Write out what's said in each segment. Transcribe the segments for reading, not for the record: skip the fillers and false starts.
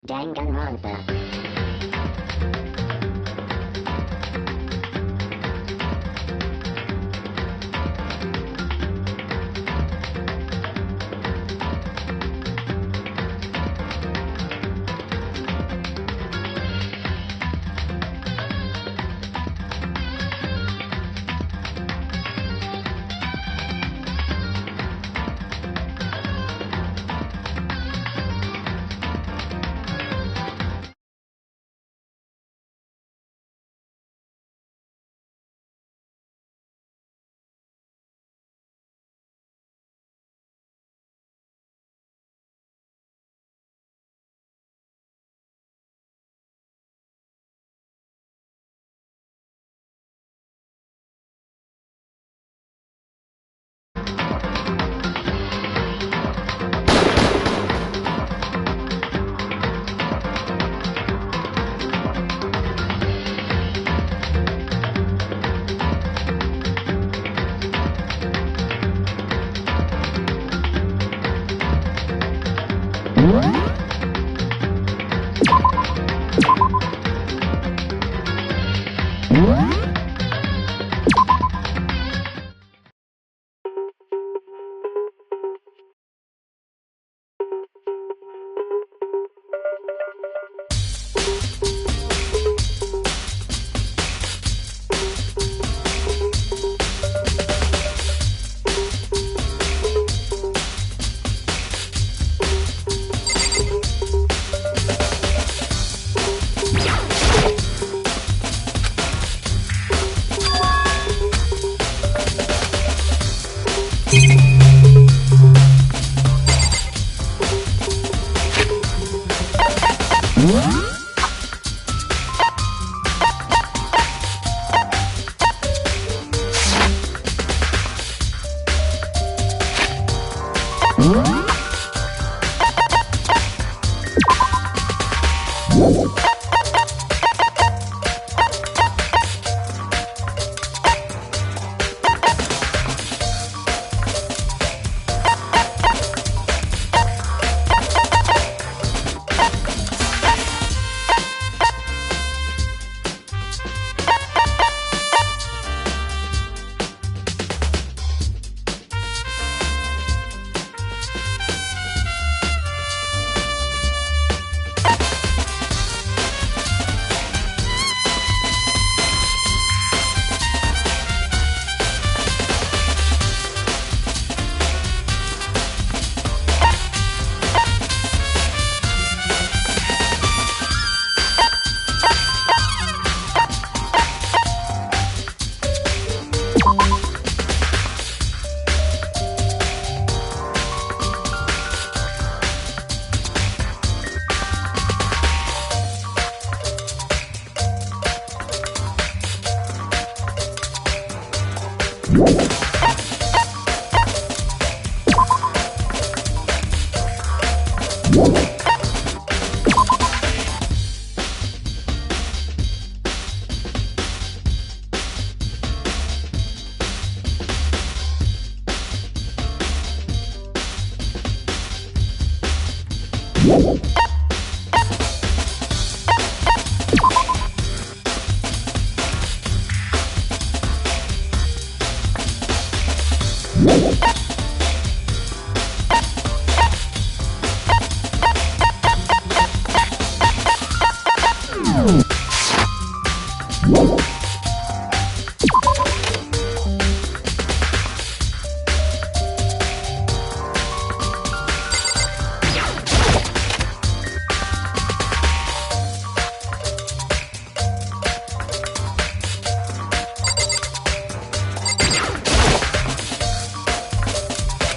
Danganronpa.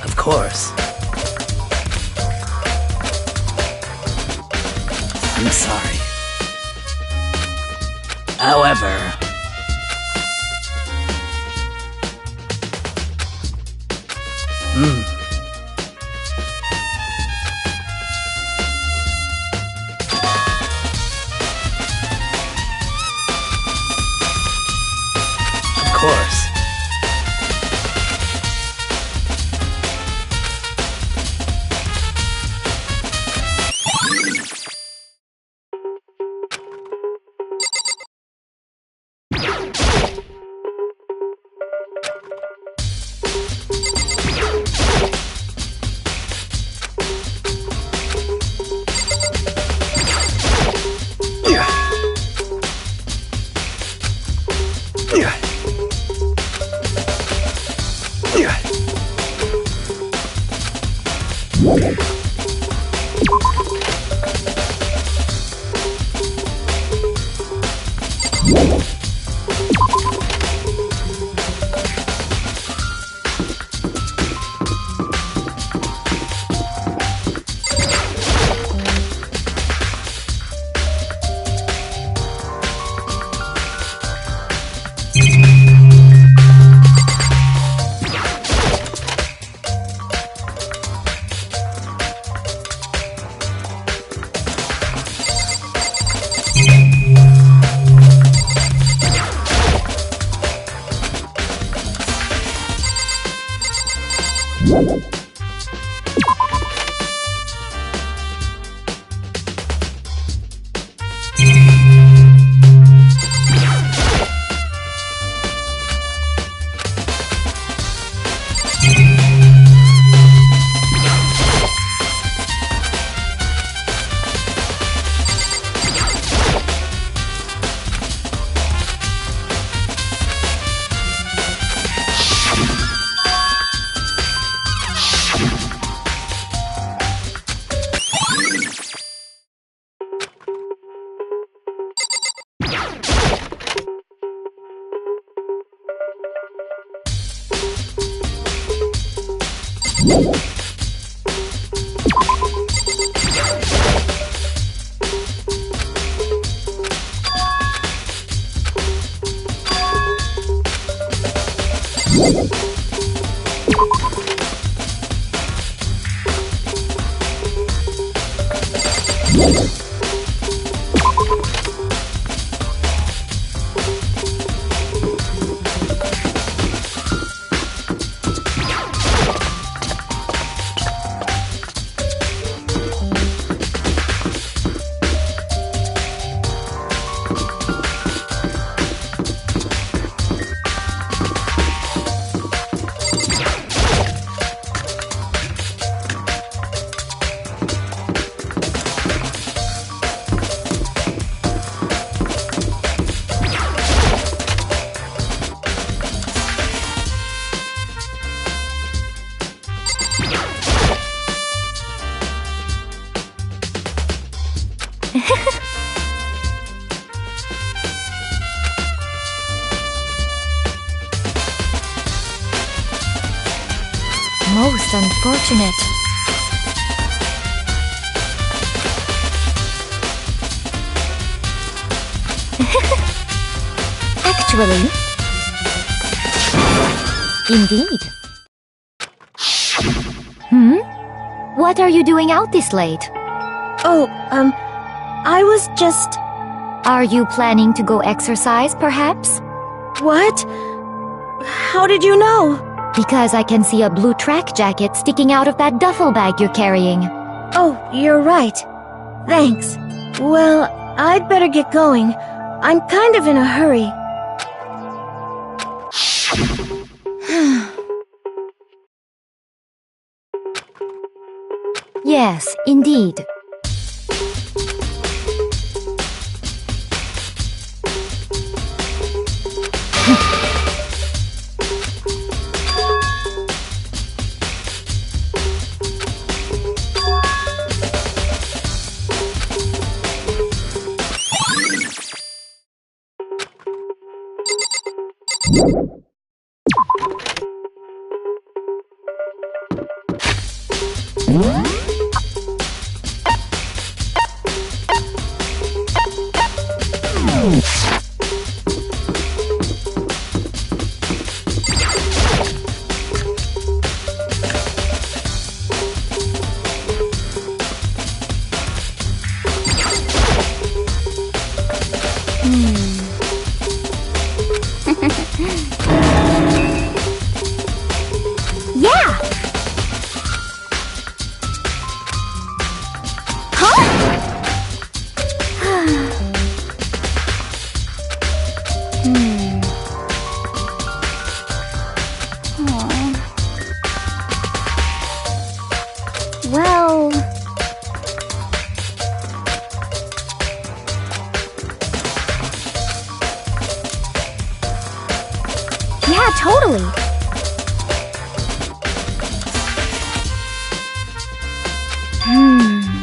Of course. I'm sorry. However... Of course. Most unfortunate. Actually, indeed. What are you doing out this late? Oh, I was just... Are you planning to go exercise, perhaps? What? How did you know? Because I can see a blue track jacket sticking out of that duffel bag you're carrying. Oh, you're right. Thanks. Well, I'd better get going. I'm kind of in a hurry. Yes, indeed. Yeah! Well... Yeah, totally. Ah!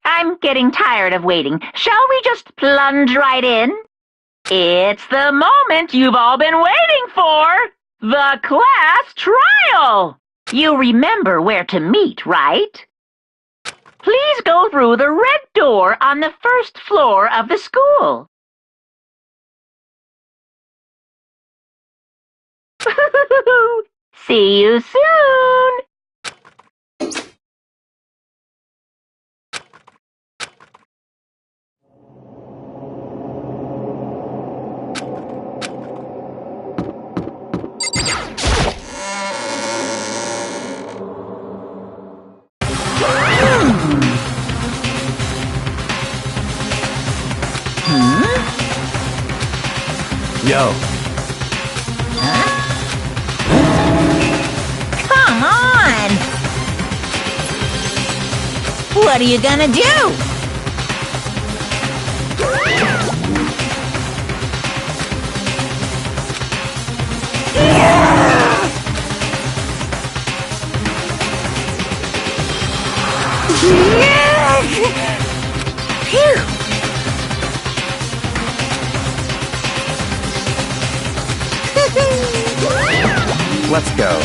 I'm getting tired of waiting. Shall we just plunge right in? It's the moment you've all been waiting for! The class trial! You remember where to meet, right? Please go through the red door on the first floor of the school. See you soon! Yo. Come on! What are you gonna do? Phew! Let's go.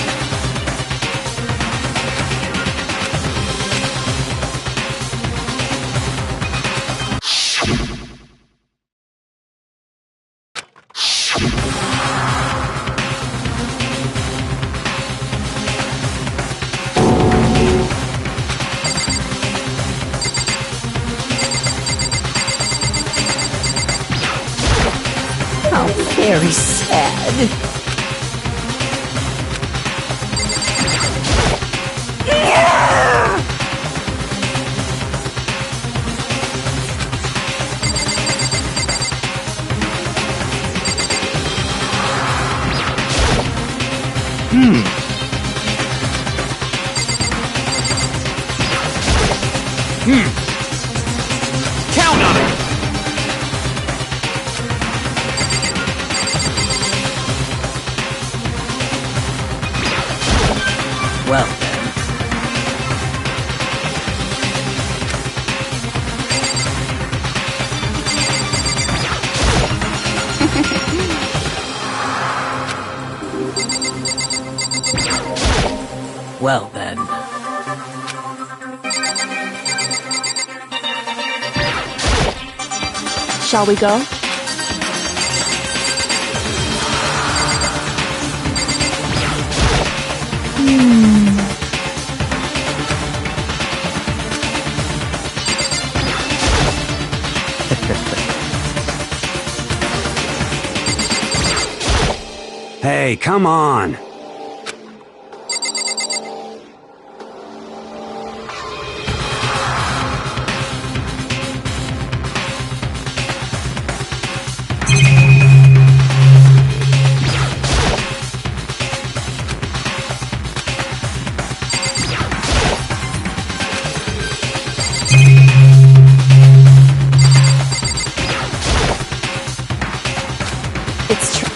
Oh, very sad. Count on it! Well then. Well then. Shall we go? Hey, come on! It's true.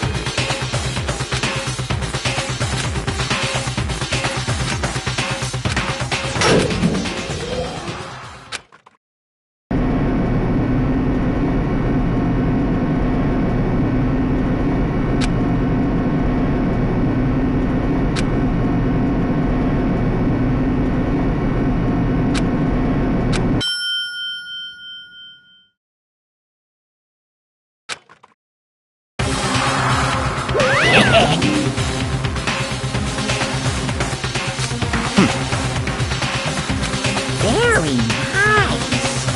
Very nice.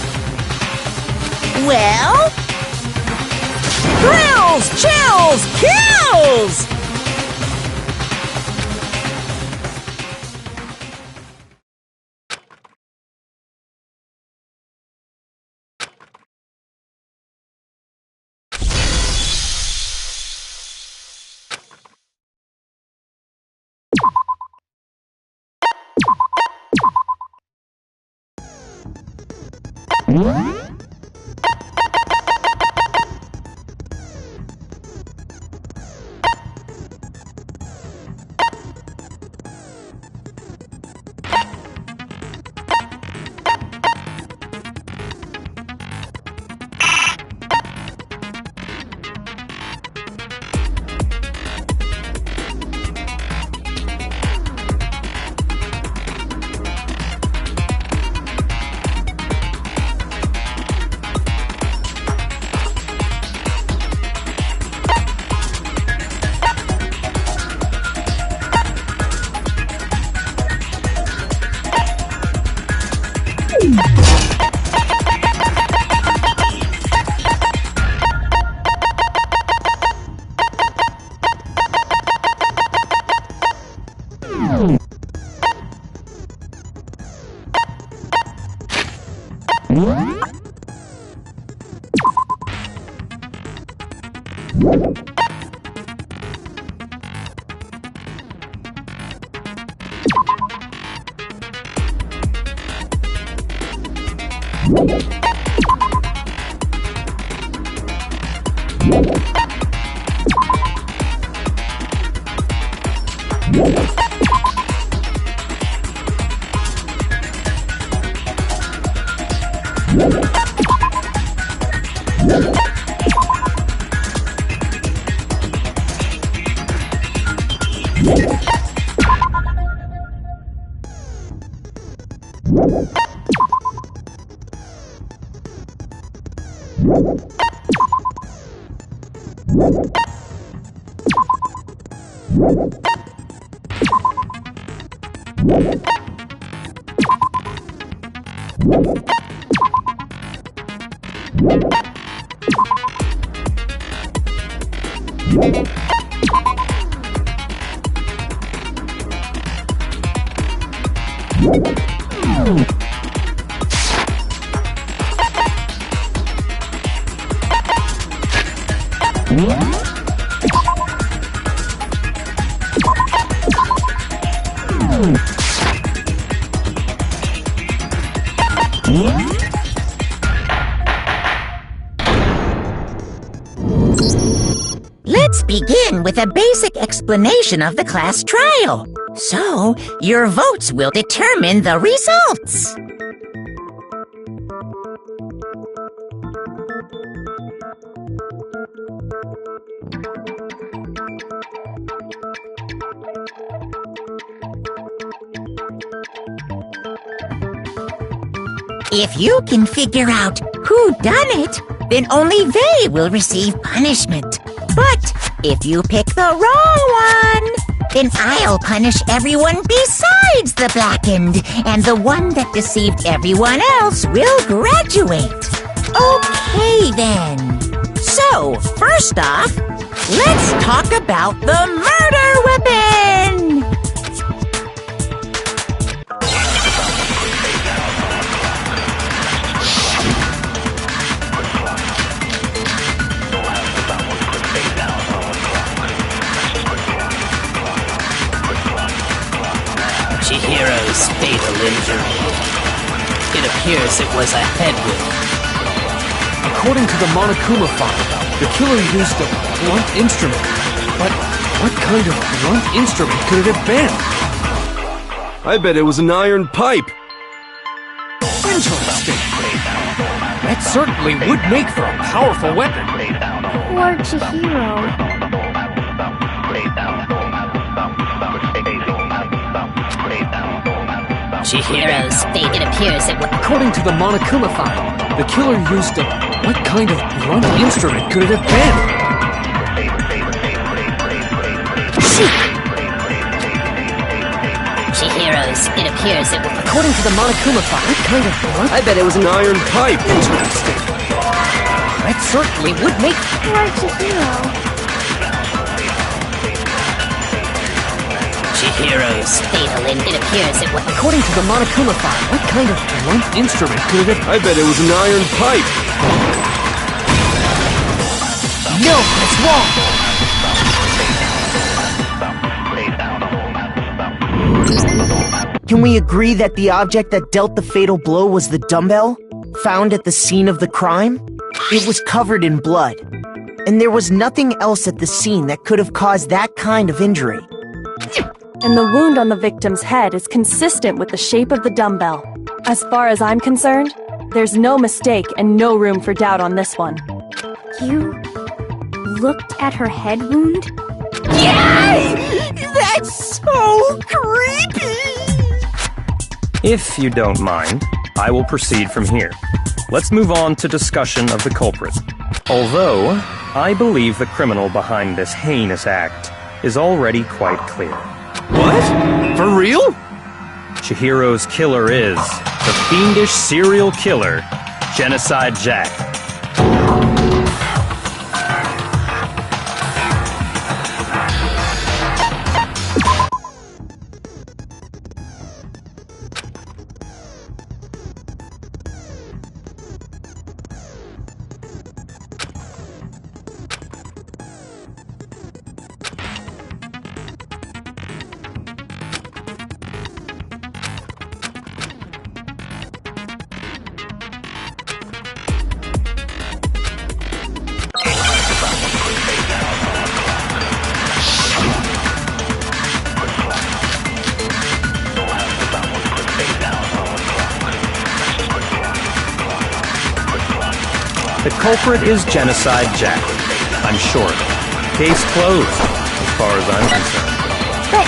Well? Thrills, chills, kills! Let's begin with a basic explanation of the class trial. So, your votes will determine the results. If you can figure out who done it, then only they will receive punishment. But if you pick the wrong one, then I'll punish everyone besides the blackened, and the one that deceived everyone else will graduate. Okay then. So, first off, let's talk about the murder weapon! Chihiro's fatal injury. It appears it was a head wound. According to the Monokuma file, the killer used a blunt instrument. But what kind of blunt instrument could it have been? I bet it was an iron pipe. Interesting. That certainly would make for a powerful weapon. Poor Chihiro. Chihiro's fate, it appears it was... According to the Monokuma file, the killer used a... What kind of blunt instrument could it have been? Chihiro's, it appears it was... According to the Monokuma file, what kind of blunt... I bet it was an iron pipe. Interesting. That certainly would make... Poor Chihiro. Chihiro's fatal, and it appears it was... According to the Monokuma file, what kind of blunt instrument could it have... I bet it was an iron pipe. No, that's wrong! Can we agree that the object that dealt the fatal blow was the dumbbell? found at the scene of the crime, it was covered in blood. And there was nothing else at the scene that could have caused that kind of injury. And the wound on the victim's head is consistent with the shape of the dumbbell. As far as I'm concerned, there's no mistake and no room for doubt on this one. You looked at her head wound? Yay! That's so creepy! If you don't mind, I will proceed from here. Let's move on to discussion of the culprit. Although, I believe the criminal behind this heinous act is already quite clear. What? For real? Chihiro's killer is the fiendish serial killer, Genocide Jack. The culprit is Genocide Jack. I'm sure. Case closed, as far as I'm concerned. But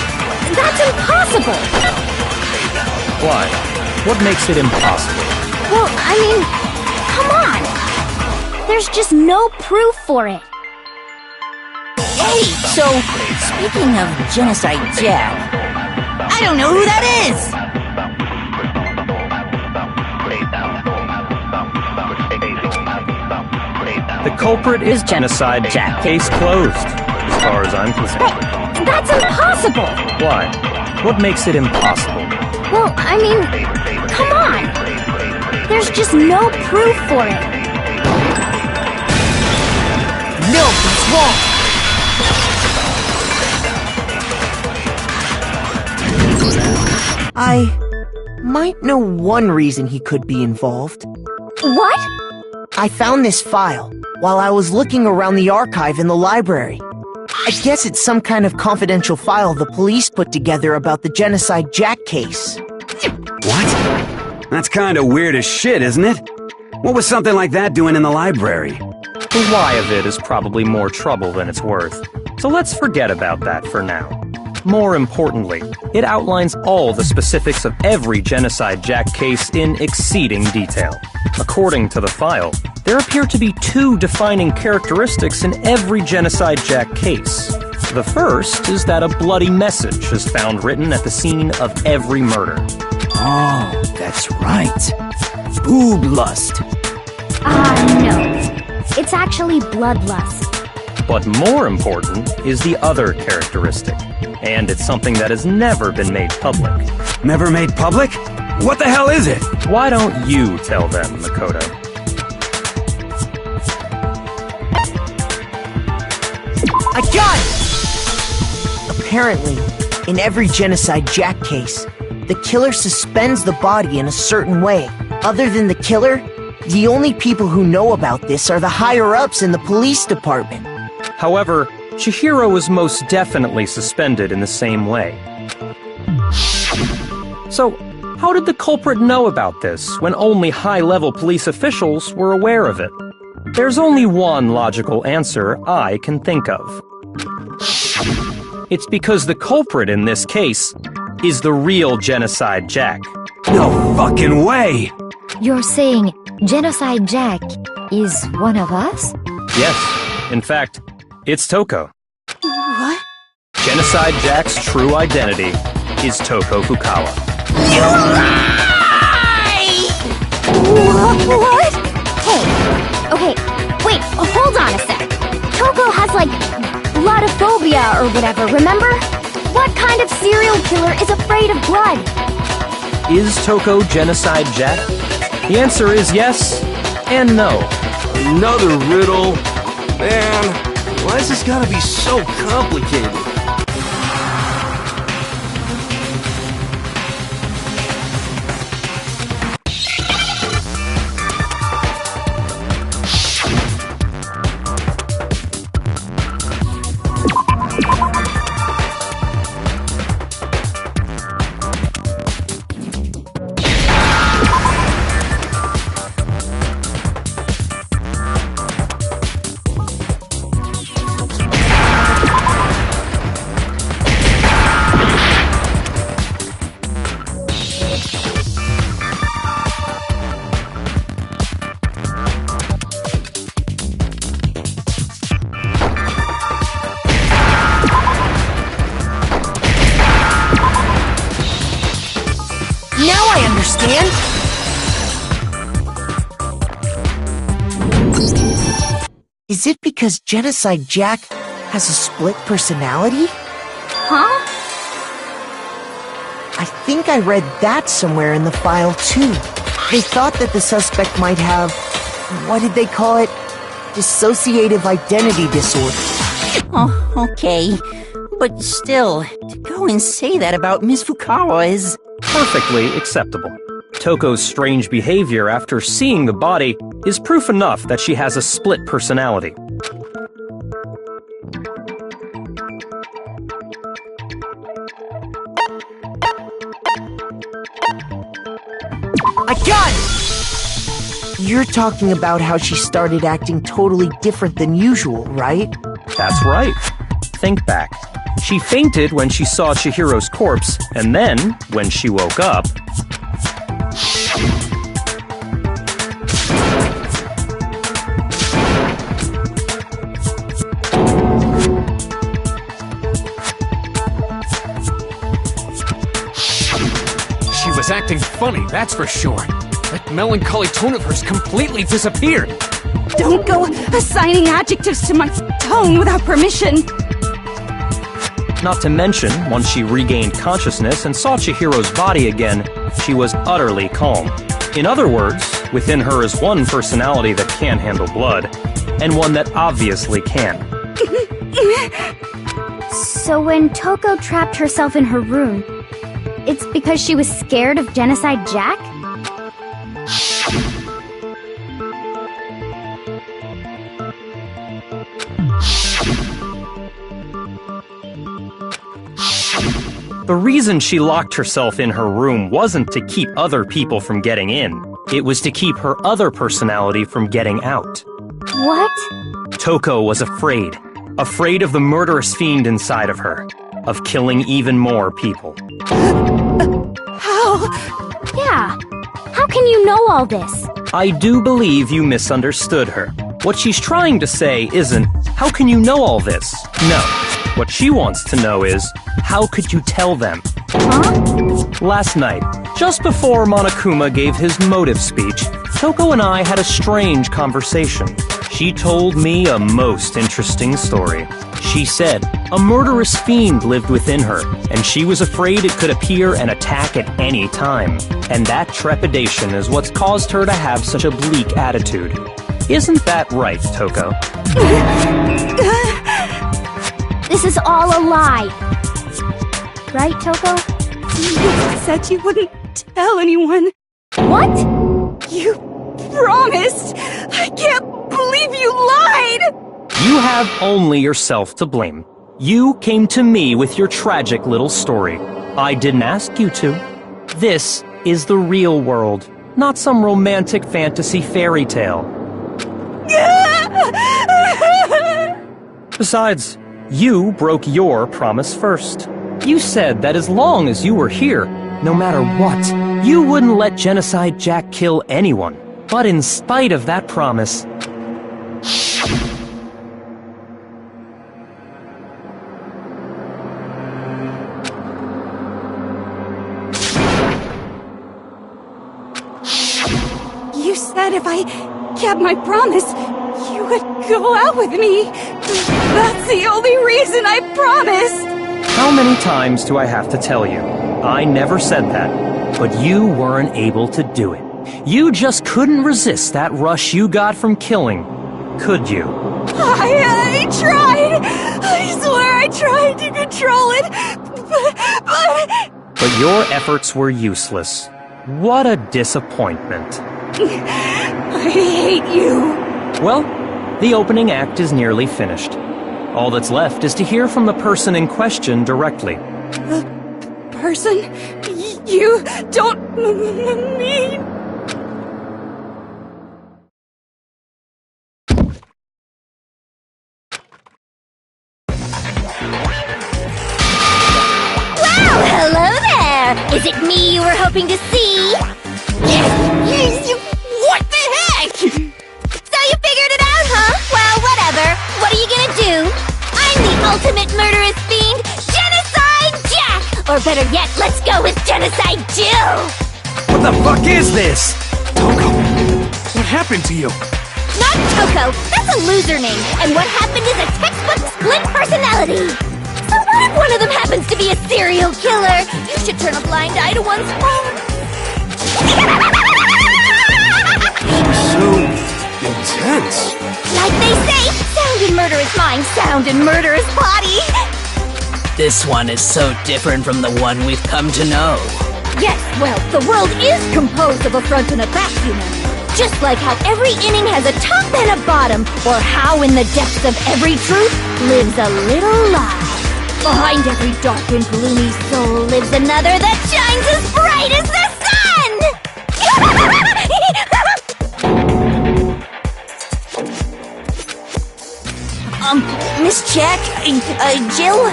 that's impossible! Why? What makes it impossible? Well, I mean, come on! There's just no proof for it. Hey, so, speaking of Genocide Jack, I don't know who that is! The culprit is Genocide Jack. Case closed, as far as I'm concerned. But that's impossible! Why? What makes it impossible? Well, I mean, come on! There's just no proof for it. No, he's wrong! I might know one reason he could be involved. What? I found this file while I was looking around the archive in the library. I guess it's some kind of confidential file the police put together about the Genocide Jack case. What? That's kinda weird as shit, isn't it? What was something like that doing in the library? The why of it is probably more trouble than it's worth, so let's forget about that for now. More importantly, it outlines all the specifics of every Genocide Jack case in exceeding detail. According to the file, there appear to be two defining characteristics in every Genocide Jack case. The first is that a bloody message is found written at the scene of every murder. Oh, that's right. Boob lust. No. It's actually bloodlust. But more important is the other characteristic, and it's something that has never been made public. Never made public? What the hell is it? Why don't you tell them, Makoto? I got it! Apparently, in every Genocide Jack case, the killer suspends the body in a certain way. Other than the killer, the only people who know about this are the higher-ups in the police department. However, Chihiro was most definitely suspended in the same way. So, how did the culprit know about this when only high-level police officials were aware of it? There's only one logical answer I can think of. It's because the culprit in this case is the real Genocide Jack. No fucking way! You're saying Genocide Jack is one of us? Yes, in fact, it's Toko. What? Genocide Jack's true identity is Toko Fukawa. You lie! What? Hey, okay, wait, hold on a sec. Toko has, like, bloodophobia or whatever, remember? What kind of serial killer is afraid of blood? Is Toko Genocide Jack? The answer is yes and no. Another riddle? Man, why's this gotta be so complicated? And? Is it because Genocide Jack has a split personality? Huh? I think I read that somewhere in the file, too. They thought that the suspect might have, what did they call it? Dissociative identity disorder. Oh, okay. But still, to go and say that about Miss Fukawa is... Perfectly acceptable. Toko's strange behavior after seeing the body is proof enough that she has a split personality. I got it! You're talking about how she started acting totally different than usual, right? That's right. Think back. She fainted when she saw Chihiro's corpse, and then, when she woke up... She was acting funny, that's for sure. That melancholy tone of hers completely disappeared. Don't go assigning adjectives to my tone without permission. Not to mention, once she regained consciousness and saw Chihiro's body again, she was utterly calm. In other words, within her is one personality that can't handle blood, and one that obviously can. So when Toko trapped herself in her room, it's because she was scared of Genocide Jack? The reason she locked herself in her room wasn't to keep other people from getting in. It was to keep her other personality from getting out. What? Toko was afraid. Afraid of the murderous fiend inside of her. Of killing even more people. How? Yeah. How can you know all this? I do believe you misunderstood her. What she's trying to say isn't, how can you know all this? No. What she wants to know is, how could you tell them? Huh? Last night, just before Monokuma gave his motive speech, Toko and I had a strange conversation. She told me a most interesting story. She said a murderous fiend lived within her, and she was afraid it could appear and attack at any time. And that trepidation is what's caused her to have such a bleak attitude. Isn't that right, Toko? This is all a lie. Right, Toko? You said you wouldn't tell anyone. What? You promised! I can't believe you lied! You have only yourself to blame. You came to me with your tragic little story. I didn't ask you to. This is the real world, not some romantic fantasy fairy tale. Besides, you broke your promise first. You said that as long as you were here, no matter what, you wouldn't let Genocide Jack kill anyone. But in spite of that promise... You said if I kept my promise, you would go out with me. That's the only reason I promised. How many times do I have to tell you? I never said that, but you weren't able to do it. You just couldn't resist that rush you got from killing, could you? I tried! I swear I tried to control it, But your efforts were useless. What a disappointment. I hate you. Well, the opening act is nearly finished. All that's left is to hear from the person in question directly. The person? You don't mean... Well, hello there! Is it me you were hoping to see? What the heck? So you figured it out, huh? Well, whatever. What are you gonna do? I'm the ultimate murderous fiend, Genocide Jack! Or better yet, let's go with Genocide Jill! What the fuck is this? Toko, what happened to you? Not Toko! That's a loser name! And what happened is a textbook split personality! So what if one of them happens to be a serial killer? You should turn a blind eye to one's fault. So intense. Like they say, sound and murder is mind, sound and murder is body! This one is so different from the one we've come to know. Yes, well, the world is composed of a front and a back, you know. Just like how every inning has a top and a bottom, or how in the depths of every truth lives a little lie. Behind every dark and gloomy soul lives another that shines as bright as the sun! Miss Jack, Jill,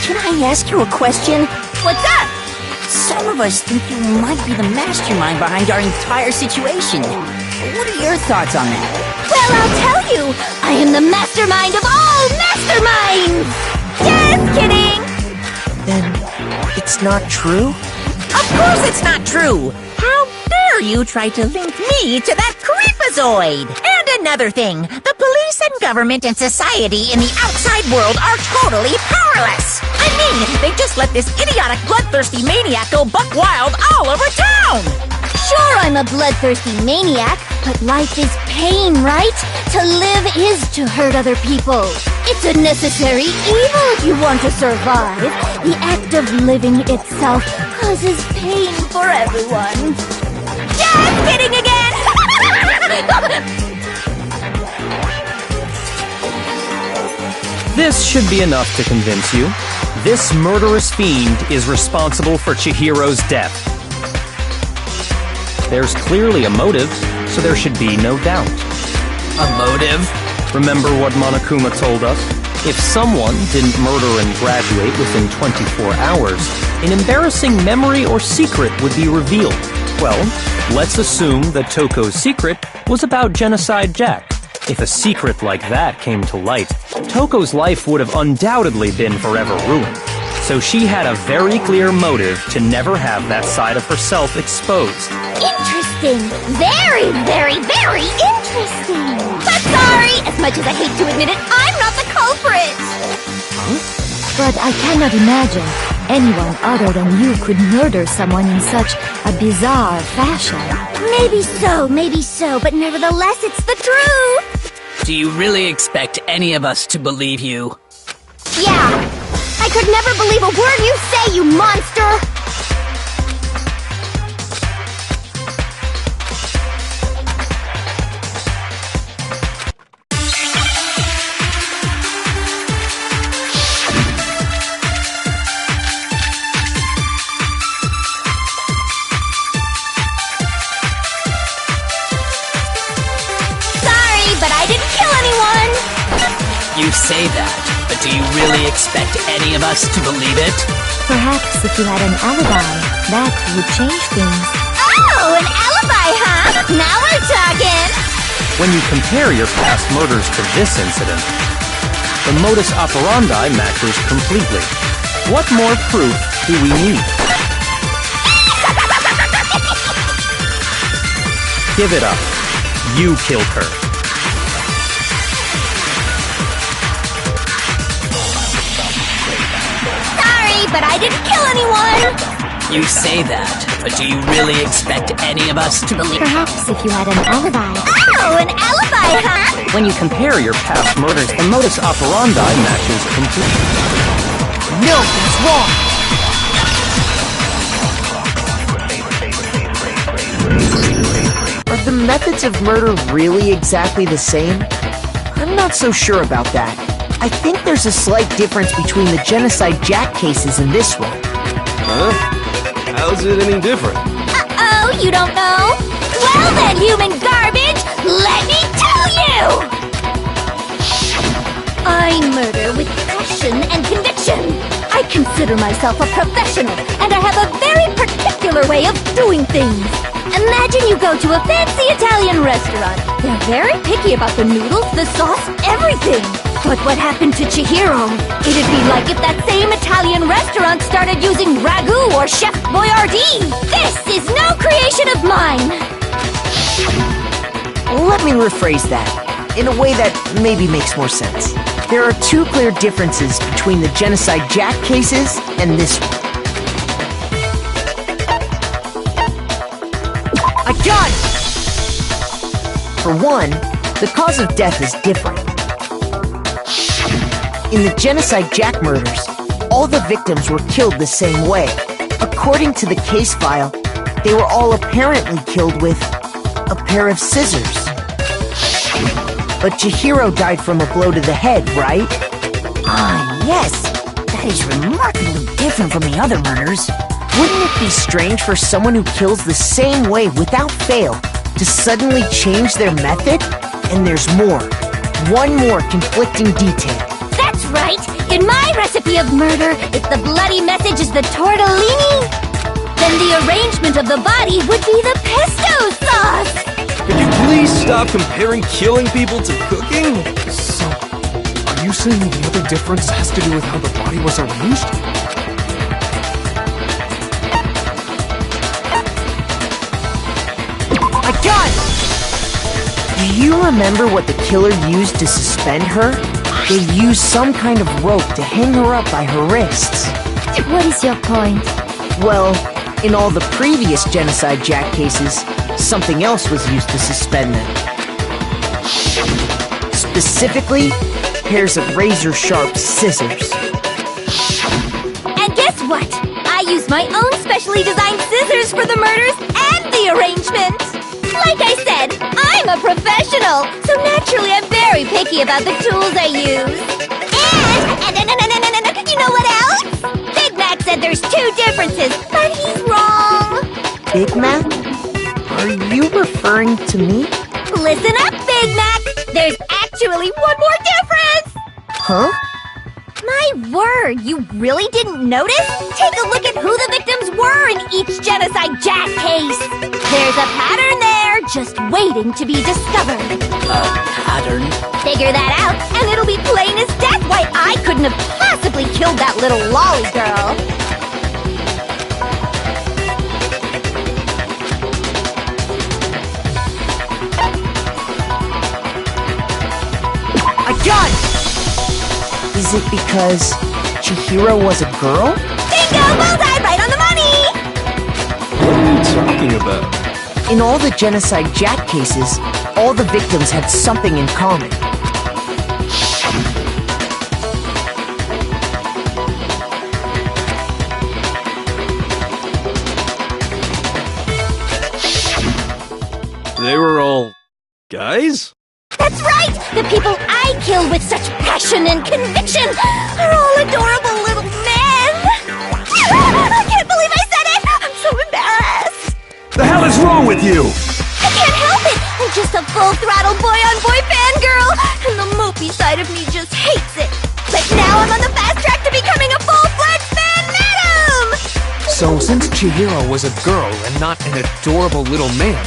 can I ask you a question? What's up? Some of us think you might be the mastermind behind our entire situation. What are your thoughts on that? Well, I'll tell you! I am the mastermind of all masterminds! Just kidding! Then it's not true? Of course it's not true! How dare you try to link me to that creepazoid! And another thing, the police and government and society in the outside world are totally powerless! I mean, they just let this idiotic bloodthirsty maniac go buck wild all over town! Sure, I'm a bloodthirsty maniac, but life is pain, right? To live is to hurt other people. It's a necessary evil if you want to survive. The act of living itself causes pain for everyone. Just kidding again! This should be enough to convince you. This murderous fiend is responsible for Chihiro's death. There's clearly a motive, so there should be no doubt. A motive? Remember what Monokuma told us? If someone didn't murder and graduate within 24 hours, an embarrassing memory or secret would be revealed. Well, let's assume that Toko's secret was about Genocide Jack. If a secret like that came to light, Toko's life would have undoubtedly been forever ruined. So she had a very clear motive to never have that side of herself exposed. Interesting. Very, very, very interesting. But sorry, as much as I hate to admit it, I'm not the culprit. But I cannot imagine anyone other than you could murder someone in such a bizarre fashion. Maybe so, but nevertheless, it's the truth. Do you really expect any of us to believe you? Yeah. I could never believe a word you say, you monster! Sorry, but I didn't kill anyone! You say that, but do you really expect any of us to believe it? Perhaps if you had an alibi, that would change things. Oh, an alibi, huh? Now we're talking! When you compare your past murders to this incident, the modus operandi matches completely. What more proof do we need? Give it up. You killed her. But I didn't kill anyone! You say that, but do you really expect any of us to believe? Perhaps if you had an alibi. Oh, an alibi, huh? When you compare your past murders, the modus operandi matches completely. No, that's wrong! Are the methods of murder really exactly the same? I'm not so sure about that. I think there's a slight difference between the Genocide Jack cases and this one. Huh? How's it any different? Uh-oh, you don't know? Well then, human garbage, let me tell you! I murder with passion and conviction. I consider myself a professional, and I have a very particular way of doing things. Imagine you go to a fancy Italian restaurant. They're very picky about the noodles, the sauce, everything. But what happened to Chihiro? It'd be like if that same Italian restaurant started using ragu or Chef Boyardee. This is no creation of mine! Let me rephrase that, in a way that maybe makes more sense. There are two clear differences between the Genocide Jack cases and this one. I got it! For one, the cause of death is different. In the Genocide Jack murders, all the victims were killed the same way. According to the case file, they were all apparently killed with a pair of scissors. But Chihiro died from a blow to the head, right? Ah, yes. That is remarkably different from the other murders. Wouldn't it be strange for someone who kills the same way without fail to suddenly change their method? And there's more. One more conflicting detail. That's right! In my recipe of murder, if the bloody message is the tortellini, then the arrangement of the body would be the pesto sauce! Could you please stop comparing killing people to cooking? So, are you saying the other difference has to do with how the body was arranged? I got it! Do you remember what the killer used to suspend her? They used some kind of rope to hang her up by her wrists. What is your point? Well, in all the previous Genocide Jack cases, something else was used to suspend them. Specifically, pairs of razor-sharp scissors. And guess what? I used my own specially designed scissors for the murders and the arrangement! Like I said, I'm a professional, so naturally I'm very picky about the tools I use. And you know what else? Big Mac said there's two differences, but he's wrong. Big Mac? Are you referring to me? Listen up, Big Mac! There's actually one more difference! Huh? My word, you really didn't notice? Take a look at who the victims were in each Genocide Jack case. There's a pattern there, just waiting to be discovered. A pattern? Figure that out, and it'll be plain as death why I couldn't have possibly killed that little lolly girl. I got it! Is it because Chihiro was a girl? Bingo! Bullseye! Right on the money! What are you talking about? In all the Genocide Jack cases, all the victims had something in common. They were all guys? That's right! The people I kill with such passion and conviction are all adorable little men! I can't believe I said it! I'm so embarrassed! The hell is wrong with you? I can't help it! I'm just a full-throttle boy-on-boy fangirl, and the mopey side of me just hates it. But now I'm on the fast track to becoming a full-fledged fan madam! So, since Chihiro was a girl and not an adorable little man,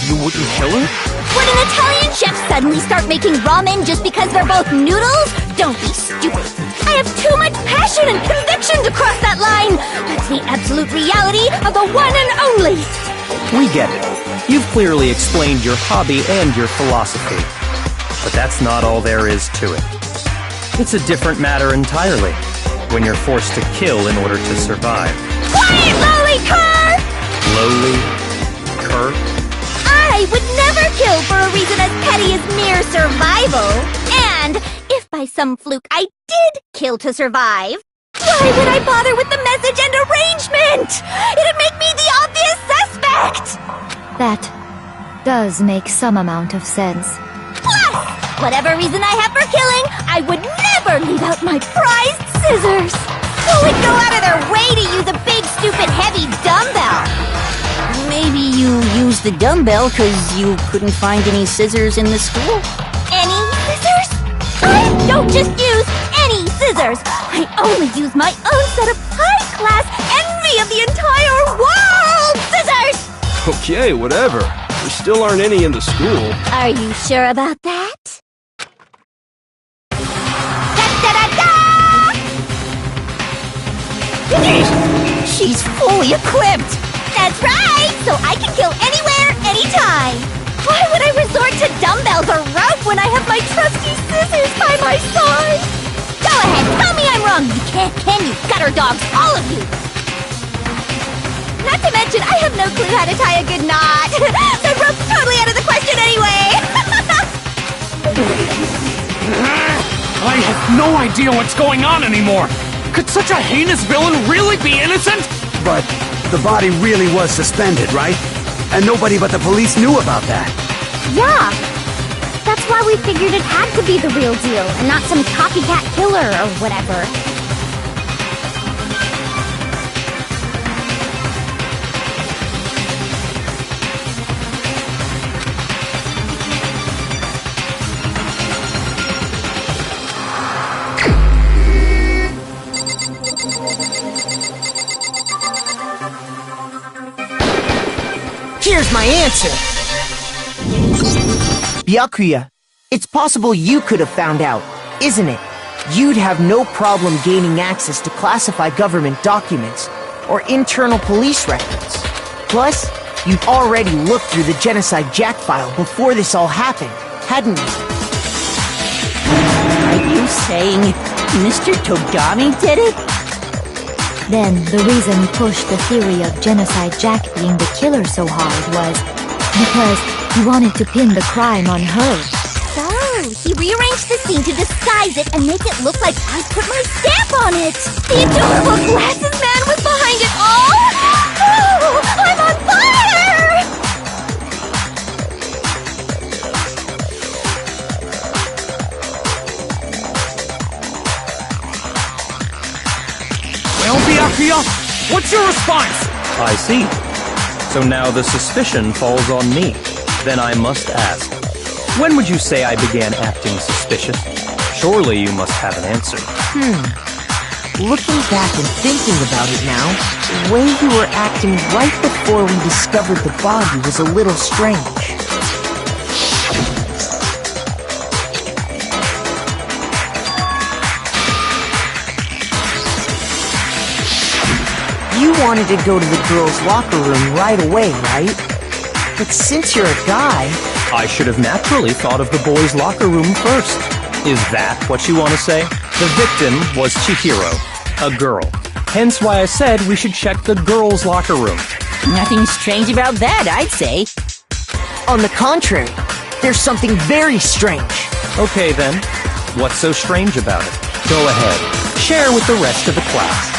you wouldn't kill her? Would an Italian chef suddenly start making ramen just because they're both noodles? Don't be stupid. I have too much passion and conviction to cross that line. That's the absolute reality of the one and only. We get it. You've clearly explained your hobby and your philosophy. But that's not all there is to it. It's a different matter entirely, when you're forced to kill in order to survive. Quiet, lowly cur! Lowly? Cur? I would never kill for a reason as petty as mere survival. And if by some fluke I did kill to survive, why would I bother with the message and arrangement? It'd make me the obvious suspect! That does make some amount of sense. Plus, whatever reason I have for killing, I would never leave out my prized scissors. Who would go out of their way to use a big, stupid, heavy dumbbell? Maybe you used the dumbbell because you couldn't find any scissors in the school? Any scissors? I don't just use any scissors. I only use my own set of high-class envy of the entire world scissors! Okay, whatever. There still aren't any in the school. Are you sure about that? She's fully equipped! That's right! So I can kill anywhere, anytime! Why would I resort to dumbbells or rope when I have my trusty scissors by my side? Go ahead, tell me I'm wrong! You can't, can you? Gutter dogs, all of you! Not to mention, I have no clue how to tie a good knot! The rope's totally out of the question anyway! I have no idea what's going on anymore! Could such a heinous villain really be innocent? But the body really was suspended, right? And nobody but the police knew about that. Yeah! That's why we figured it had to be the real deal, and not some copycat killer or whatever. Here's my answer! Byakuya, it's possible you could have found out, isn't it? You'd have no problem gaining access to classified government documents or internal police records. Plus, you've already looked through the Genocide Jack file before this all happened, hadn't you? Are you saying Mr. Togami did it? Then the reason he pushed the theory of Genocide Jack being the killer so hard was because he wanted to pin the crime on her. So, he rearranged the scene to disguise it and make it look like I put my stamp on it! The adorable glasses man was behind it all! Oh, I'm on fire! Well, Byakuya, what's your response? I see. So now the suspicion falls on me. Then I must ask, when would you say I began acting suspicious? Surely you must have an answer. Looking back and thinking about it now, the way you were acting right before we discovered the body was a little strange. You wanted to go to the girls' locker room right away, right? But since you're a guy... I should have naturally thought of the boys' locker room first. Is that what you want to say? The victim was Chihiro, a girl. Hence why I said we should check the girls' locker room. Nothing strange about that, I'd say. On the contrary, there's something very strange. Okay then, what's so strange about it? Go ahead, share with the rest of the class.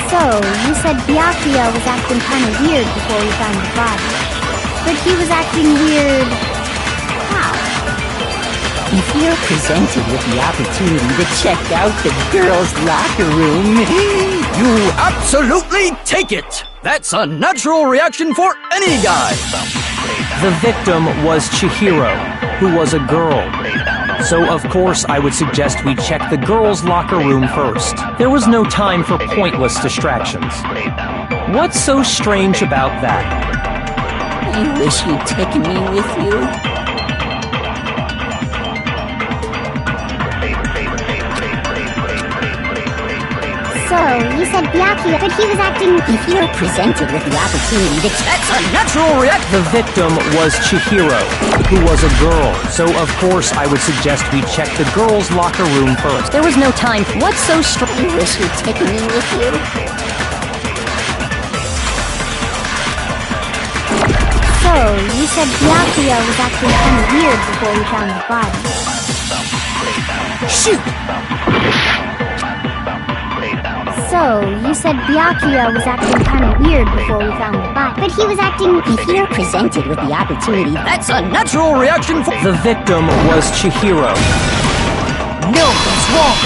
So, you said Byakuya was acting kinda weird before we found the body. But he was acting weird... how? If you're presented with the opportunity to check out the girls' locker room, you absolutely take it! That's a natural reaction for any guy! The victim was Chihiro, who was a girl. So of course I would suggest we check the girls' locker room first. There was no time for pointless distractions. What's so strange about that? I wish you'd taken me with you. So, you said Byakuya, but he was acting... If you're presented with the opportunity to... That's a natural reaction! The victim was Chihiro, who was a girl. So of course I would suggest we check the girls' locker room first. There was no time. What's so strange? I wish you'd taken me with you. So, you said Byakuya was acting kinda weird before we found the body. Shoot! So, you said Byakuya was acting kind of weird before we found the body. But he was acting... If presented with the opportunity, That's a natural reaction for... The victim was Chihiro. No, that's wrong!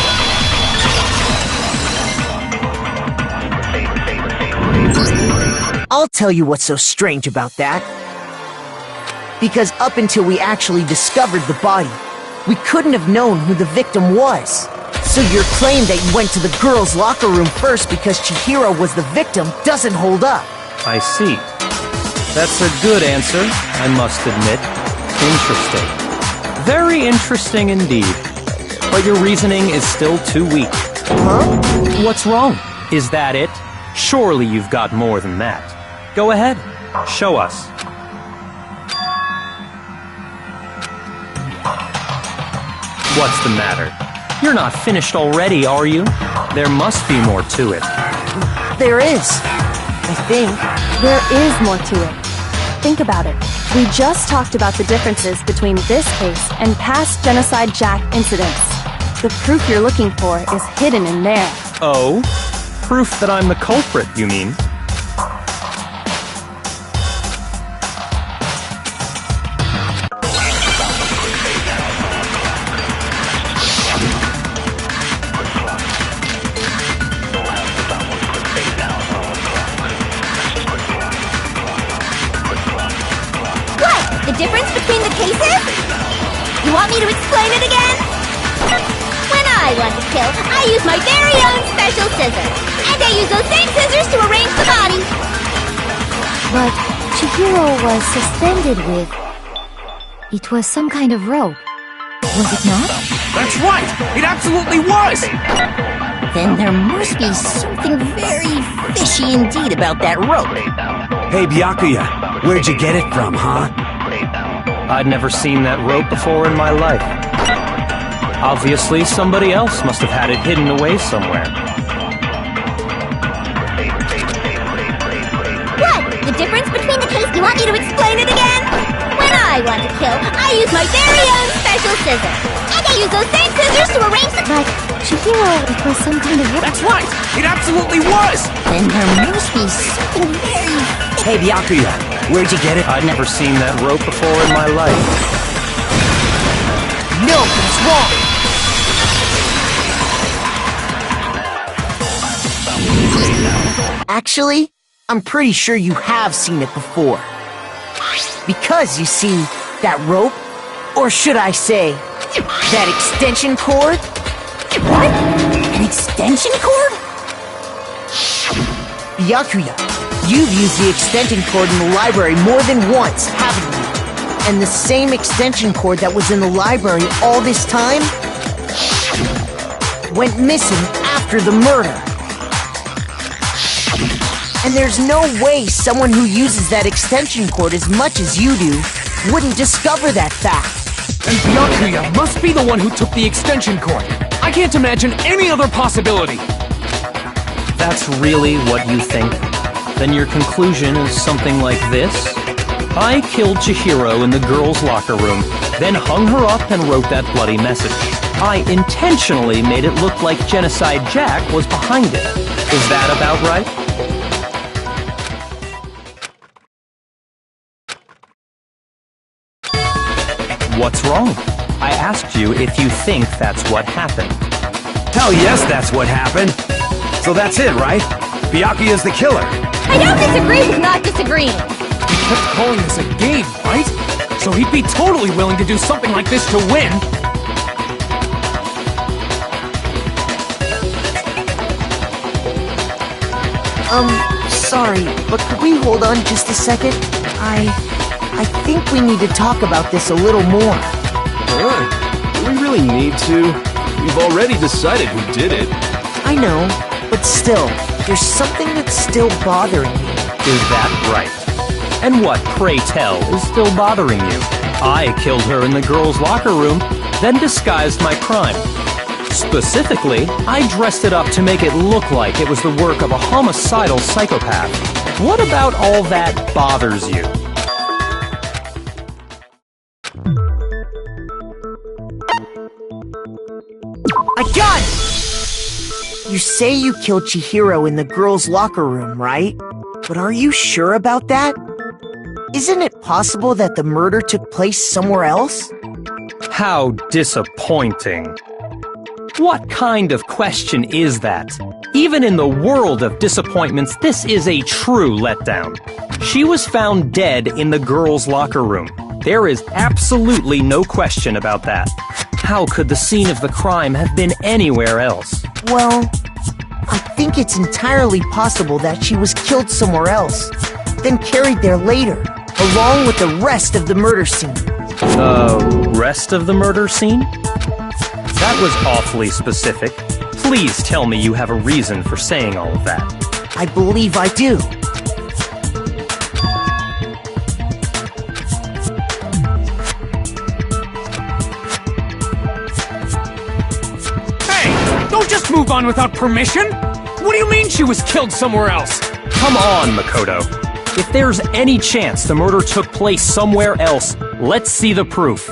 I'll tell you what's so strange about that. Because up until we actually discovered the body, we couldn't have known who the victim was. So your claim that you went to the girls' locker room first because Chihiro was the victim doesn't hold up. I see. That's a good answer, I must admit. Interesting. Very interesting indeed. But your reasoning is still too weak. Huh? What's wrong? Is that it? Surely you've got more than that. Go ahead. Show us. What's the matter? You're not finished already, are you? There must be more to it. There is. I think. There is more to it. Think about it. We just talked about the differences between this case and past Genocide Jack incidents. The proof you're looking for is hidden in there. Oh? Proof that I'm the culprit, you mean? The difference between the cases? You want me to explain it again? When I want to kill, I use my very own special scissors. And I use those same scissors to arrange the body. But Chihiro was suspended with... It was some kind of rope. Was it not? That's right! It absolutely was! then there must be something very fishy indeed about that rope. Hey, Byakuya, where'd you get it from, huh? I'd never seen that rope before in my life. Obviously, somebody else must have had it hidden away somewhere. What? The difference between the case? You want me to explain it again? When I want to kill, I use my very own special scissors. And I use those same scissors to arrange the... But Chihiro, it was some kind of... That's right! It absolutely was! Then there must be something very... Hey, Byakuya, where'd you get it? I'd never seen that rope before in my life. No, that's wrong! Actually, I'm pretty sure you have seen it before. Because, you see, that rope, or should I say, that extension cord? What? An extension cord? Byakuya, you've used the extension cord in the library more than once, haven't you? And the same extension cord that was in the library all this time went missing after the murder. And there's no way someone who uses that extension cord as much as you do wouldn't discover that fact. And Byakuya must be the one who took the extension cord. I can't imagine any other possibility. That's really what you think? Then your conclusion is something like this? I killed Chihiro in the girls' locker room, then hung her up and wrote that bloody message. I intentionally made it look like Genocide Jack was behind it. Is that about right? What's wrong? I asked you if you think that's what happened. Hell yes, that's what happened. So that's it, right? Byakuya's the killer. I don't disagree with not disagreeing. He kept calling this a game, right? So he'd be totally willing to do something like this to win. Sorry, but could we hold on just a second? I think we need to talk about this a little more. Alright, do we really need to? We've already decided who did it. I know, but still, there's something that's still bothering me. Is that right? And what, pray tell, is still bothering you? I killed her in the girls' locker room, then disguised my crime. Specifically, I dressed it up to make it look like it was the work of a homicidal psychopath. What about all that bothers you? I got it! You say you killed Chihiro in the girls' locker room, right? But are you sure about that? Isn't it possible that the murder took place somewhere else? How disappointing. What kind of question is that? Even in the world of disappointments, this is a true letdown. She was found dead in the girls' locker room. There is absolutely no question about that. How could the scene of the crime have been anywhere else? Well, I think it's entirely possible that she was killed somewhere else, then carried there later, along with the rest of the murder scene. The rest of the murder scene? That was awfully specific. Please tell me you have a reason for saying all of that. I believe I do. Don't just move on without permission! What do you mean she was killed somewhere else? Come on, Makoto. If there's any chance the murder took place somewhere else, let's see the proof.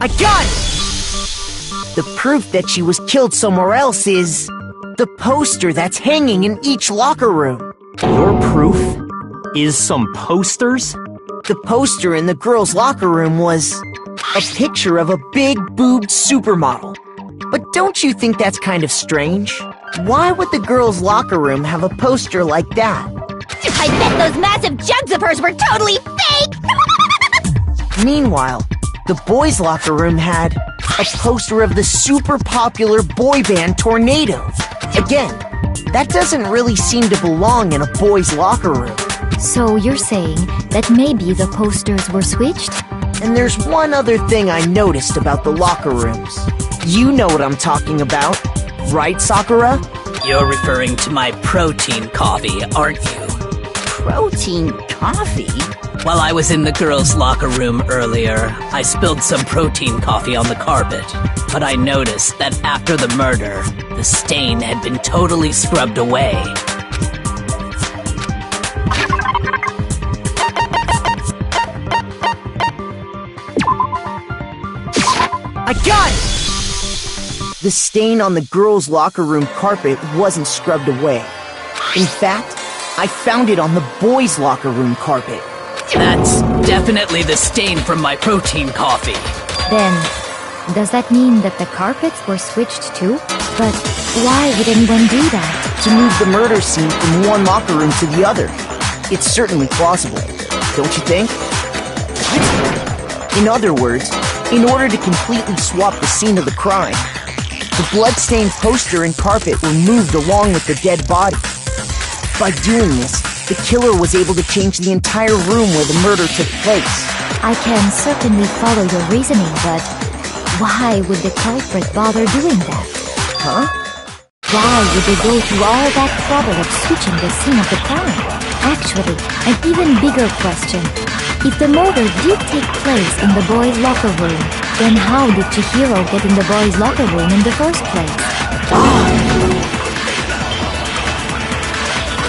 I got it! The proof that she was killed somewhere else is the poster that's hanging in each locker room. Your proof is some posters? The poster in the girls' locker room was a picture of a big-boobed supermodel. But don't you think that's kind of strange? Why would the girls' locker room have a poster like that? I bet those massive jugs of hers were totally fake! Meanwhile, the boys' locker room had a poster of the super popular boy band Tornado. Again, that doesn't really seem to belong in a boys' locker room. So you're saying that maybe the posters were switched? And there's one other thing I noticed about the locker rooms. You know what I'm talking about, right, Sakura? You're referring to my protein coffee, aren't you? Protein coffee? While I was in the girls' locker room earlier, I spilled some protein coffee on the carpet. But I noticed that after the murder, the stain had been totally scrubbed away. I got it! The stain on the girls' locker room carpet wasn't scrubbed away. In fact, I found it on the boys' locker room carpet. That's definitely the stain from my protein coffee. Then, does that mean that the carpets were switched too? But why would anyone do that? To move the murder scene from one locker room to the other. It's certainly plausible, don't you think? What? In other words, in order to completely swap the scene of the crime, the bloodstained poster and carpet were moved along with the dead body. By doing this, the killer was able to change the entire room where the murder took place. I can certainly follow your reasoning, but why would the culprit bother doing that? Huh? Why would they go through all that trouble of switching the scene of the crime? Actually, an even bigger question. If the murder did take place in the boys' locker room, then how did Chihiro get in the boys' locker room in the first place?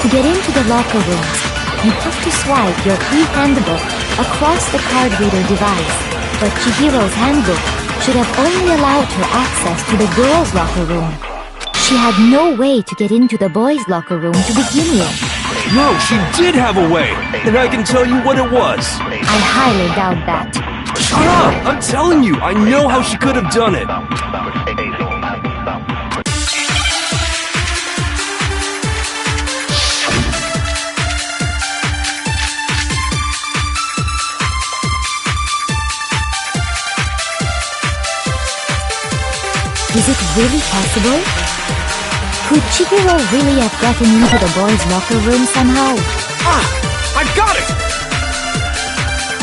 To get into the locker rooms, you have to swipe your e-handbook across the card reader device. But Chihiro's handbook should have only allowed her access to the girls' locker room. She had no way to get into the boys' locker room to begin with. No, she did have a way, and I can tell you what it was. I highly doubt that. Shut up! I'm telling you, I know how she could have done it. Is it really possible? Could Chihiro really have gotten into the boys' locker room somehow? Ah! I've got it!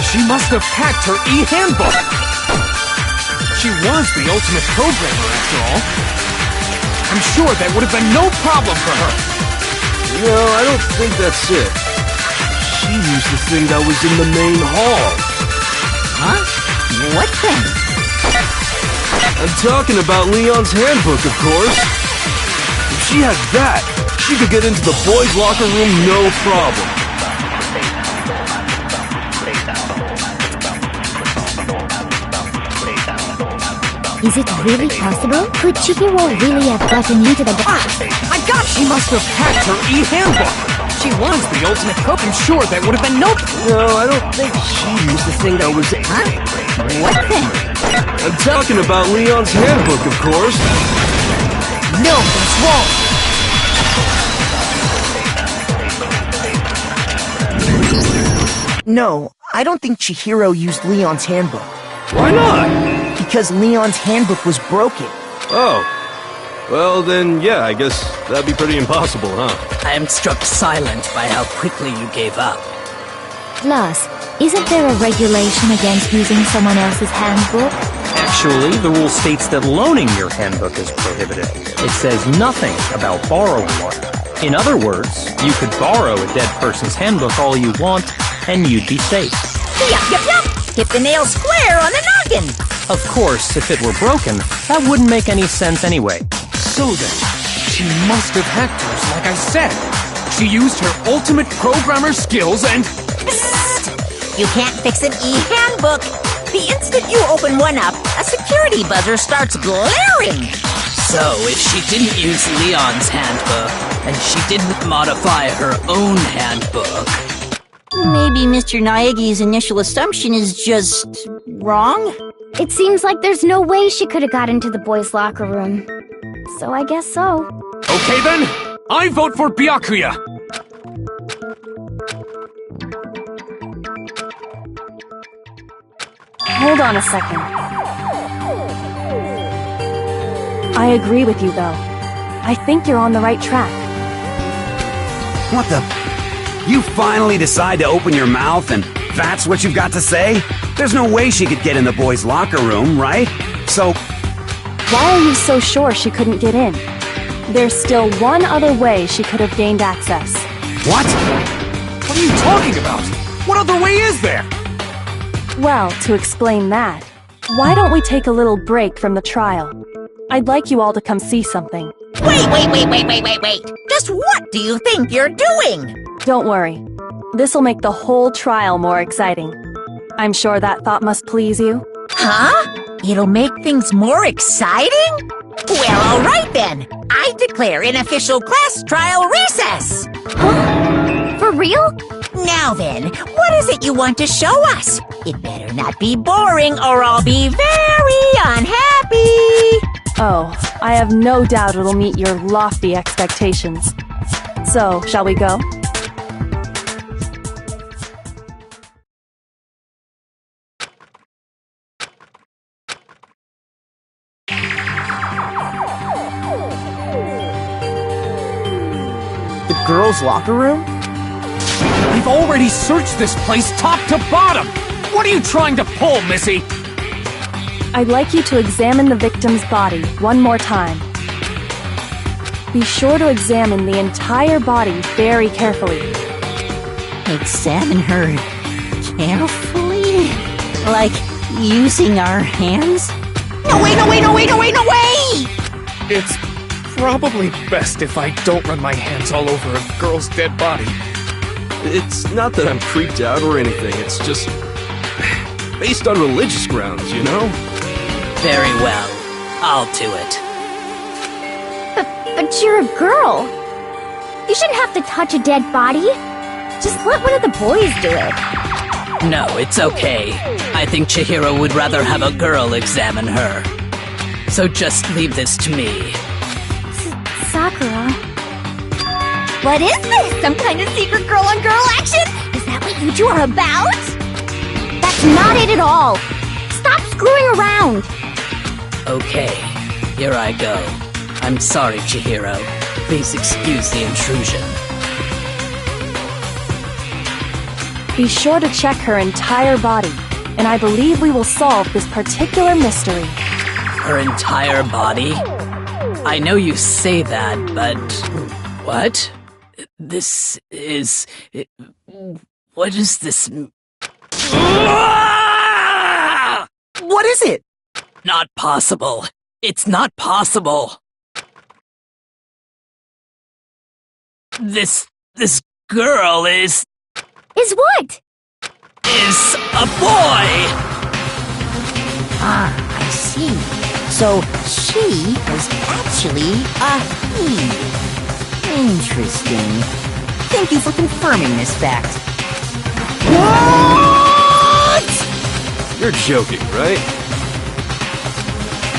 She must have hacked her e-handbook! She was the ultimate programmer, after all. I'm sure that would have been no problem for her. No, I don't think that's it. She used the thing that was in the main hall. Huh? What then? I'm talking about Leon's handbook, of course. If she she had that, she could get into the boys' locker room no problem. Is it really possible? Could Chihiro really have gotten into the... I got it! She must have hacked her e-handbook! She was the ultimate cook. I'm sure there would have been no... No, I don't think she used the thing that was... Huh? What thing? I'm talking about Leon's handbook, of course. No, that's wrong! No, I don't think Chihiro used Leon's handbook. Why not? Because Leon's handbook was broken. Oh. Well, then, yeah, I guess that'd be pretty impossible, huh? I am struck silent by how quickly you gave up. Plus, isn't there a regulation against using someone else's handbook? Actually, the rule states that loaning your handbook is prohibited. It says nothing about borrowing one. In other words, you could borrow a dead person's handbook all you want, and you'd be safe. Yup, yup, yup! Hit the nail square on the noggin! Of course, if it were broken, that wouldn't make any sense anyway. So then, she must have hacked hers, like I said. She used her ultimate programmer skills and... Psst! You can't fix an e-handbook. The instant you open one up, a security buzzer starts blaring. So, if she didn't use Leon's handbook, and she didn't modify her own handbook... Maybe Mr. Naegi's initial assumption is just... wrong? It seems like there's no way she could have got into the boys' locker room. So I guess so. Okay then, I vote for Byakuya. Hold on a second. I agree with you, though. I think you're on the right track. What the... You finally decide to open your mouth and that's what you've got to say? There's no way she could get in the boys' locker room, right? So... Why are you so sure she couldn't get in? There's still one other way she could have gained access. What? What are you talking about? What other way is there? Well, to explain that, why don't we take a little break from the trial? I'd like you all to come see something. Wait! Just what do you think you're doing? Don't worry. This'll make the whole trial more exciting. I'm sure that thought must please you. Huh? It'll make things more exciting? Well, alright then. I declare an official class trial recess. Huh? For real? Now then, what is it you want to show us? It better not be boring or I'll be very unhappy. Oh, I have no doubt it'll meet your lofty expectations. So, shall we go? The girls' locker room? We've already searched this place top to bottom! What are you trying to pull, Missy? I'd like you to examine the victim's body one more time. Be sure to examine the entire body very carefully. Examine her carefully? Like using our hands? No way! It's probably best if I don't run my hands all over a girl's dead body. It's not that I'm creeped out or anything, it's just... based on religious grounds, you know? Very well. I'll do it. But you're a girl. You shouldn't have to touch a dead body. Just let one of the boys do it. No, it's okay. I think Chihiro would rather have a girl examine her. So just leave this to me. Sakura. What is this? Some kind of secret girl-on-girl action? Is that what you two are about? That's not it at all. Stop screwing around. Okay, here I go. I'm sorry, Chihiro. Please excuse the intrusion. Be sure to check her entire body, and I believe we will solve this particular mystery. Her entire body? I know you say that, but... What? This is... What is this... What is it? Not possible. It's not possible. This girl is what? Is a boy! Ah, I see. So she was actually a he. Interesting. Thank you for confirming this fact. What? You're joking, right?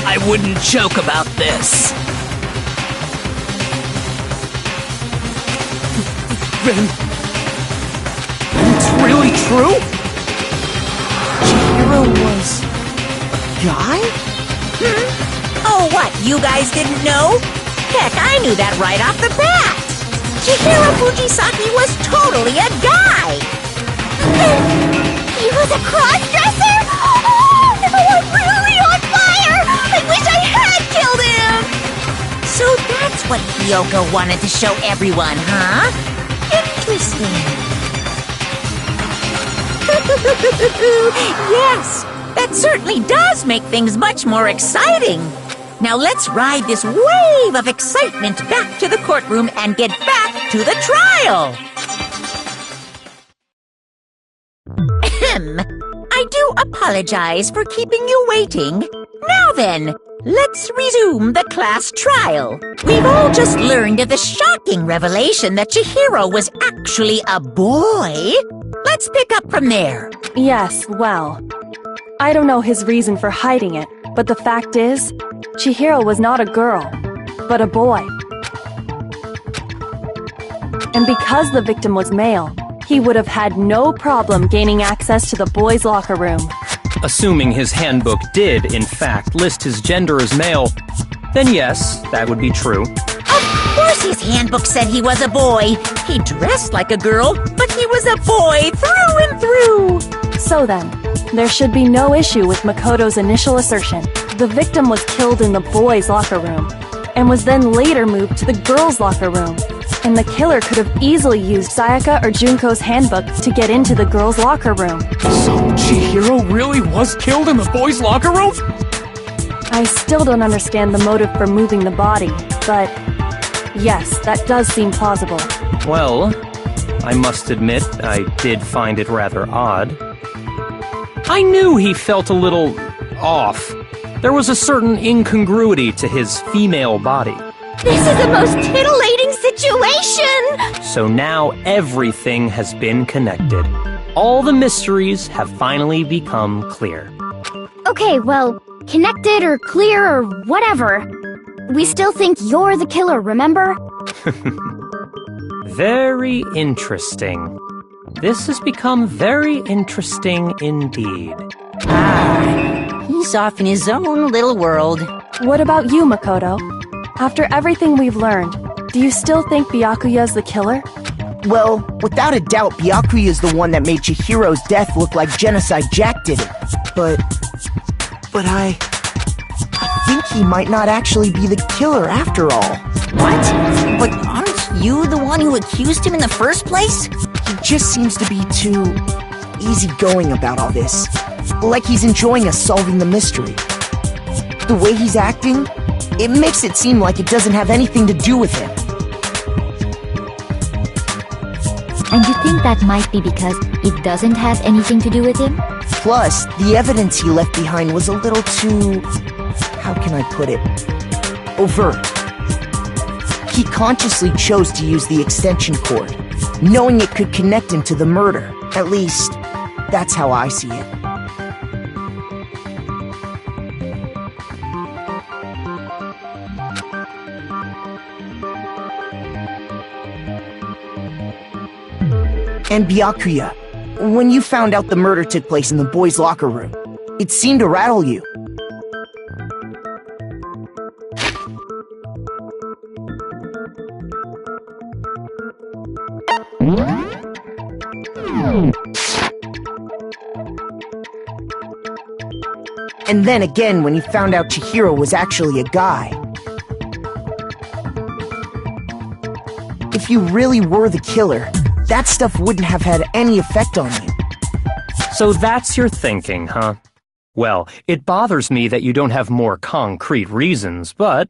I wouldn't joke about this. Then it's really true? Chihiro was a guy? Oh, what? You guys didn't know? Heck, I knew that right off the bat. Chihiro Fujisaki was totally a guy. He was a cross-dresser? Oh, I'm really on fire! I wish I had killed him! So that's what Kyoko wanted to show everyone, huh? Interesting. Yes, that certainly does make things much more exciting. Now let's ride this wave of excitement back to the courtroom and get back to the trial. I do apologize for keeping you waiting. Now then, let's resume the class trial. We've all just learned of the shocking revelation that Chihiro was actually a boy. Let's pick up from there. Yes, well, I don't know his reason for hiding it, but the fact is, Chihiro was not a girl, but a boy. And because the victim was male, he would have had no problem gaining access to the boys' locker room. Assuming his handbook did, in fact, list his gender as male, then yes, that would be true. Of course his handbook said he was a boy. He dressed like a girl, but he was a boy through and through. So then, there should be no issue with Makoto's initial assertion. The victim was killed in the boys' locker room, and was then later moved to the girls' locker room. And the killer could have easily used Sayaka or Junko's handbook to get into the girls' locker room. So Chihiro really was killed in the boys' locker room? I still don't understand the motive for moving the body, but yes, that does seem plausible. Well, I must admit, I did find it rather odd. I knew he felt a little off. There was a certain incongruity to his female body. This is the most titillating situation! So now everything has been connected. All the mysteries have finally become clear. Okay, well, connected or clear or whatever. We still think you're the killer, remember? Very interesting. This has become very interesting indeed. He's off in his own little world. What about you, Makoto? After everything we've learned, do you still think Byakuya's the killer? Well, without a doubt, Byakuya is the one that made Chihiro's death look like Genocide Jack did it. But I think he might not actually be the killer after all. What? But aren't you the one who accused him in the first place? He just seems to be too easygoing about all this. Like he's enjoying us solving the mystery. The way he's acting, it makes it seem like it doesn't have anything to do with him. And you think that might be because it doesn't have anything to do with him? Plus, the evidence he left behind was a little too... how can I put it? Overt. He consciously chose to use the extension cord, knowing it could connect him to the murder. At least, that's how I see it. And Byakuya, when you found out the murder took place in the boys' locker room, it seemed to rattle you. And then again when you found out Chihiro was actually a guy. If you really were the killer, that stuff wouldn't have had any effect on you. So that's your thinking, huh? Well, it bothers me that you don't have more concrete reasons, but